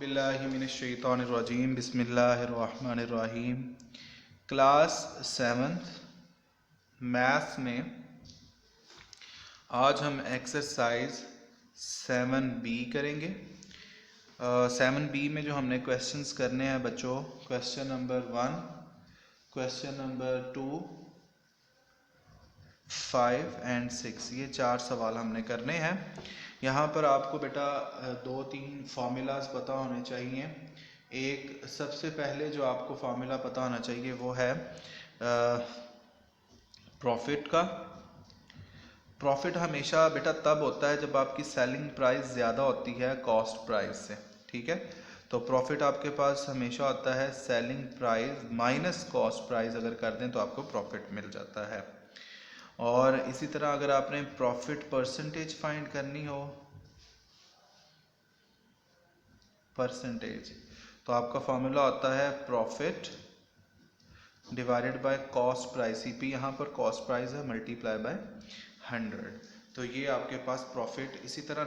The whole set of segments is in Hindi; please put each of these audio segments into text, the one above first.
बिल्लाहिमिनश्शैतानिर्रजीम बिस्मिल्लाहिर्रहमानिर्रहीम। क्लास 7th मैथ्स में आज हम एक्सरसाइज 7B करेंगे। 7B में जो हमने क्वेश्चंस करने हैं बच्चों, question number 1, question number 2, 5 and 6, ये 4 सवाल हमने करने हैं। यहाँ पर आपको बेटा 2-3 फार्मूलाज पता होने चाहिए। एक सबसे पहले जो आपको फार्मूला पता होना चाहिए वो है प्रॉफिट का। प्रॉफिट हमेशा बेटा तब होता है जब आपकी सेलिंग प्राइस ज़्यादा होती है कॉस्ट प्राइस से, ठीक है। तो प्रॉफिट आपके पास हमेशा होता है selling price minus cost price, अगर कर दें तो आपको प्रॉफिट मिल जाता है। और इसी तरह अगर आपने प्रॉफिट परसेंटेज फाइंड करनी हो, परसेंटेज, तो आपका फॉर्मूला होता है profit divided by cost price. CP यहाँ पर कॉस्ट प्राइस है, मल्टीप्लाई बाय 100। तो ये आपके पास प्रॉफिट। इसी तरह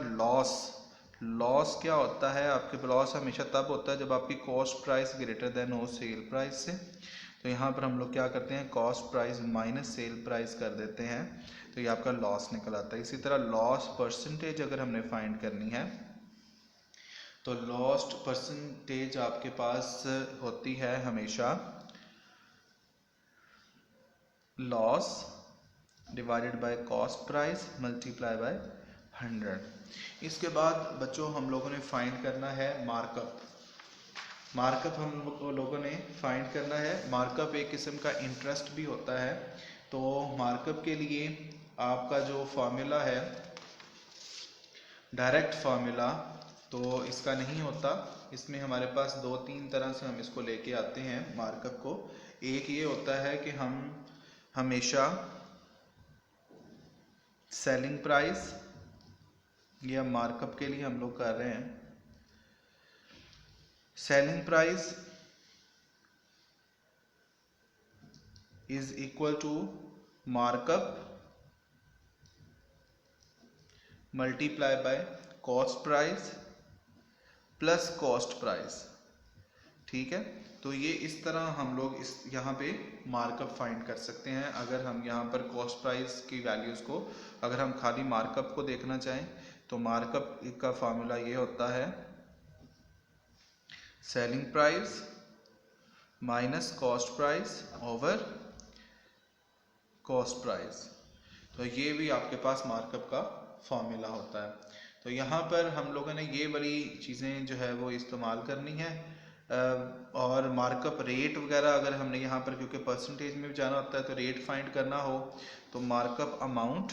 लॉस क्या होता है, आपके लॉस हमेशा तब होता है जब आपकी कॉस्ट प्राइस ग्रेटर देन हो सेल प्राइस से। तो यहाँ पर हम लोग क्या करते हैं, cost price minus sale price कर देते हैं, तो ये आपका लॉस निकल आता है। इसी तरह लॉस परसेंटेज अगर हमने फाइंड करनी है तो लॉस्ट परसेंटेज आपके पास होती है हमेशा loss divided by cost price multiply by 100। इसके बाद बच्चों हम लोगों ने फाइंड करना है मार्कअप। मार्कअप हम लोगों ने फाइंड करना है। मार्कअप एक किस्म का इंटरेस्ट भी होता है। तो मार्कअप के लिए आपका जो फार्मूला है डायरेक्ट फार्मूला, तो इसका नहीं होता। इसमें हमारे पास 2-3 तरह से हम इसको लेके आते हैं मार्कअप को। एक ये होता है कि हम हमेशा सेलिंग प्राइस, या मार्कअप के लिए हम लोग कर रहे हैं selling price is equal to markup multiply by cost price plus cost price, ठीक है। तो ये इस तरह हम लोग इस यहाँ पे मार्कअप फाइंड कर सकते हैं। अगर हम यहाँ पर कॉस्ट प्राइस की वैल्यूज़ को, अगर हम खाली मार्कअप को देखना चाहें तो मार्कअप का फार्मूला ये होता है selling price minus cost price over cost price. तो ये भी आपके पास मार्कअप का फॉर्मूला होता है। तो यहाँ पर हम लोगों ने ये वाली चीज़ें जो है वो इस्तेमाल करनी है। और मार्कअप रेट वगैरह अगर हमने यहाँ पर, क्योंकि परसेंटेज में भी जाना होता है, तो रेट फाइंड करना हो तो markup amount,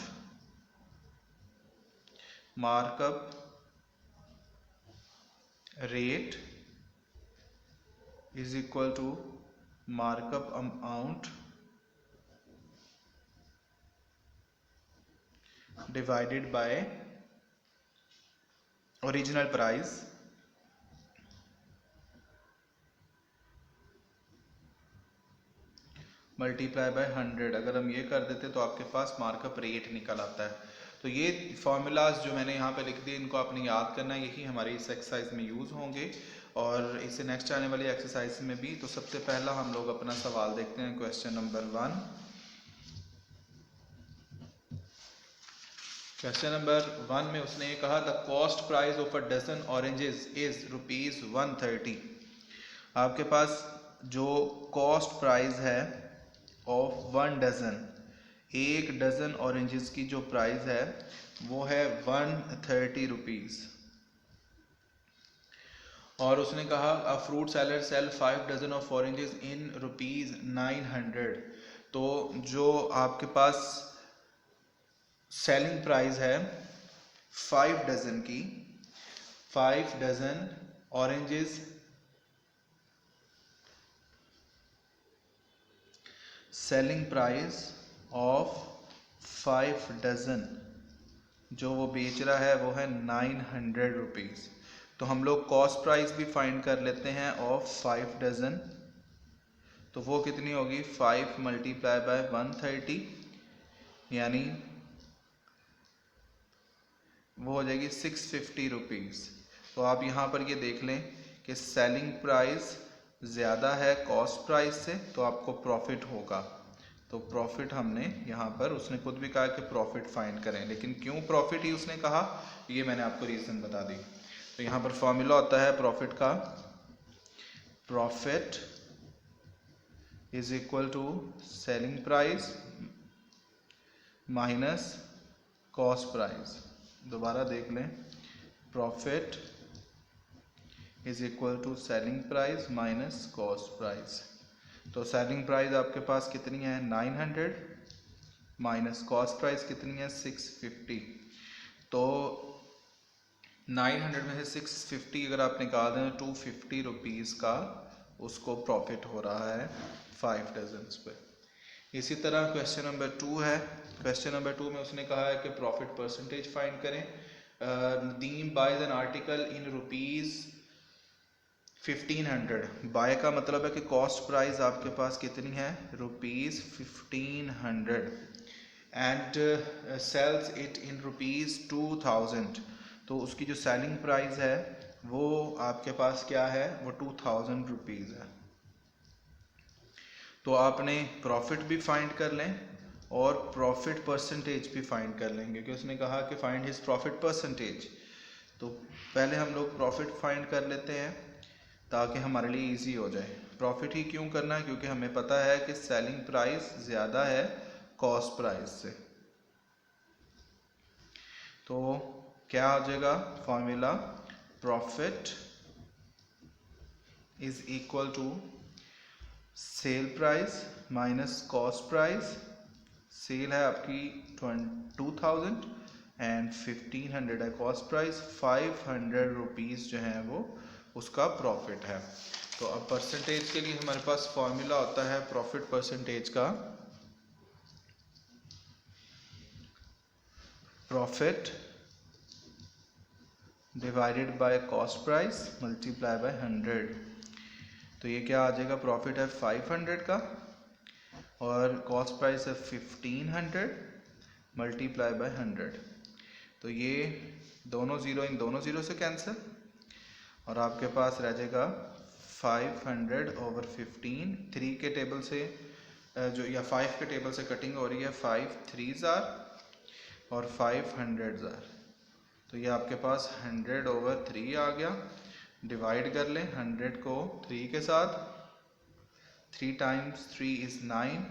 markup rate is equal to markup amount divided by original price multiply by 100। अगर हम ये कर देते तो आपके पास मार्कअप रेट निकल आता है। तो ये फार्मूलाज जो मैंने यहाँ पे लिख दिए, इनको आपने याद करना है, यही हमारी इस एक्सरसाइज में यूज़ होंगे और इससे नेक्स्ट आने वाली एक्सरसाइज में भी। तो सबसे पहला हम लोग अपना सवाल देखते हैं, क्वेश्चन नंबर 1। क्वेश्चन नंबर 1 में उसने ये कहा, the cost price of a dozen oranges is ₹130। आपके पास जो कॉस्ट प्राइस है ऑफ 1 डजन, एक डजन ऑरेंजेस की जो प्राइस है वो है 130 रुपीज़। और उसने कहा a fruit seller sell 5 dozen of oranges in ₹900। तो जो आपके पास सेलिंग प्राइस है 5 डजन की, 5 dozen oranges selling price of 5 dozen जो वो बेच रहा है वो है 900 रुपीज़। तो हम लोग कॉस्ट प्राइस भी फाइंड कर लेते हैं ऑफ 5 डजन। तो वो कितनी होगी, 5 मल्टीप्लाई बाय 130, यानी वो हो जाएगी 650 रुपीज़। तो आप यहाँ पर ये देख लें कि सेलिंग प्राइस ज़्यादा है कॉस्ट प्राइस से तो आपको प्रॉफिट होगा। तो प्रॉफिट हमने यहाँ पर, उसने खुद भी कहा कि प्रॉफिट फाइंड करें, लेकिन क्यों प्रॉफिट ही उसने कहा ये मैंने आपको रीज़न बता दी। तो यहाँ पर फॉर्मूला होता है प्रॉफिट का, profit is equal to selling price minus cost price. दोबारा देख लें, profit is equal to selling price minus cost price. तो सेलिंग प्राइस आपके पास कितनी है 900 माइनस कॉस्ट प्राइस कितनी है 650। तो 900 में से 650 अगर आप निकाल दें तो 250 रुपीज़ का उसको प्रॉफिट हो रहा है 5 डजन्स पे। इसी तरह क्वेश्चन नंबर 2 है। क्वेश्चन नंबर 2 में उसने कहा है कि प्रॉफिट परसेंटेज फाइंड करें। Nadeem buys an article in rupees 1500। Buy का मतलब है कि कॉस्ट प्राइस आपके पास कितनी है rupees 1500 and sells it in rupees 2000। तो उसकी जो सेलिंग प्राइस है वो आपके पास क्या है, वो 2000 रुपीज़ है। तो आपने प्रॉफिट भी फाइंड कर लें और प्रॉफिट परसेंटेज भी फाइंड कर लेंगे, क्योंकि उसने कहा कि फाइंड हिज प्रॉफिट परसेंटेज। तो पहले हम लोग प्रॉफिट फाइंड कर लेते हैं ताकि हमारे लिए इजी हो जाए। प्रॉफिट ही क्यों करना है, क्योंकि हमें पता है कि सेलिंग प्राइस ज़्यादा है कॉस्ट प्राइस से। तो क्या आ जाएगा formula, profit is equal to sale price minus cost price. Sale है आपकी 2000 एंड 1500 है कॉस्ट प्राइस, 500 रुपीज़ जो है वो उसका प्रॉफिट है। तो अब परसेंटेज के लिए हमारे पास फॉर्मूला होता है प्रॉफिट परसेंटेज का, profit divided by cost price multiply by 100। तो ये क्या आ जाएगा, प्रॉफिट है 500 का और कॉस्ट प्राइस है 1500 मल्टीप्लाई बाय 100। तो ये दोनों ज़ीरो इन दोनों ज़ीरो से कैंसिल और आपके पास रह जाएगा 500 ओवर 15। 3 के टेबल से जो या 5 के टेबल से कटिंग हो रही है, 5 3s और 500s। तो ये आपके पास 100 ओवर 3 आ गया। डिवाइड कर लें 100 को 3 के साथ, 3 टाइम्स 3 इज़ 9,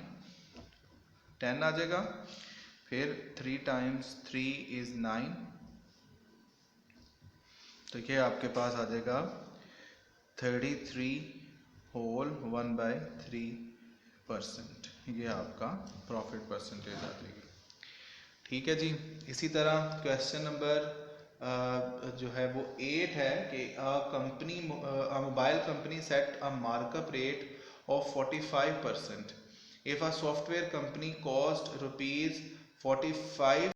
10 आ जाएगा। फिर 3 टाइम्स 3 इज़ 9, तो ये आपके पास आ जाएगा 33 होल 1/3%। ये आपका प्रॉफिट परसेंटेज आ जाएगी। ठीक है जी। इसी तरह क्वेश्चन नंबर जो है वो 8 है कि mobile company set a markup rate of 45% if a software company cost rupees 45